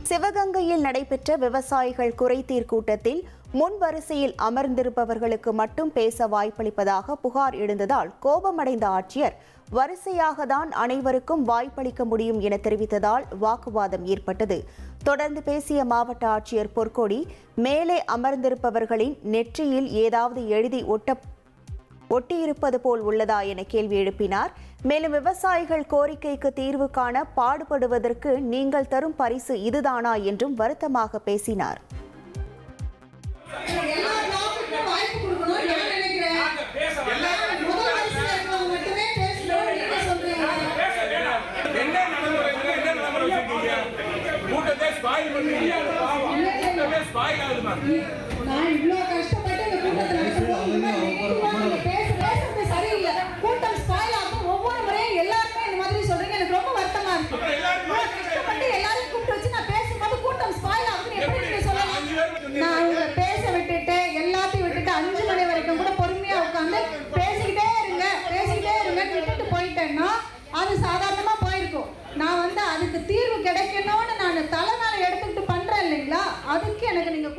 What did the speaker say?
சிவகங்கையில் நடைபெற்ற விவசாயிகள் குறைதீர் கூட்டத்தில் முன் வரிசையில் அமர்ந்திருப்பவர்களுக்கு மட்டும் பேச வாய்ப்பளிப்பதாக புகார் எழுந்ததால் கோபமடைந்த ஆட்சியர் வரிசையாக தான் அனைவருக்கும் வாய்ப்பளிக்க முடியும் என தெரிவித்ததால் வாக்குவாதம் ஏற்பட்டது. தொடர்ந்து பேசிய மாவட்ட ஆட்சியர் பொற்கொடி மேலே அமர்ந்திருப்பவர்களின் நெற்றியில் ஏதாவது எழுதி ஒட்டியிருப்பது போல் உள்ளதா என கேள்வி எழுப்பினார். மேலும் விவசாயிகள் கோரிக்கைக்கு தீர்வு காண பாடுபடுவதற்கு நீங்கள் தரும் பரிசு இதுதானா என்றும் வருத்தமாக பேசினார். நான் இவ்வளவு கஷ்டப்பட்டு இந்த கூட்டத்துல சரியில்லை, கூட்டம் ஸ்பாயில் ஆகும். ஒவ்வொரு முறையும் எல்லாருமே இந்த மாதிரி சொல்றீங்க, எனக்கு ரொம்ப வருத்தமா இருக்கு. கஷ்டப்பட்டு எல்லாரையும் கூப்பிட்டு வச்சு நான் பேசும்போது கூட்டம் ஸ்பாயில் ஆகுதுன்னு எப்படி நீங்க சொல்லலாம்? நான் உங்களை பேச விட்டுட்டு எல்லாத்தையும் விட்டுட்டு 5 மணி வரைக்கும் கூட பொறுமையா உட்காந்து பேசிக்கிட்டே இருங்கன்னு விட்டுட்டு போயிட்டேன்னா அது சாதாரணமா போயிருக்கும். நான் அதுக்கு தீர்வு கிடைக்கணும்னு நான் தலைமையில எடுத்துக்கிட்டு பண்றேன் இல்லைங்களா, அதுக்கு எனக்கு நீங்க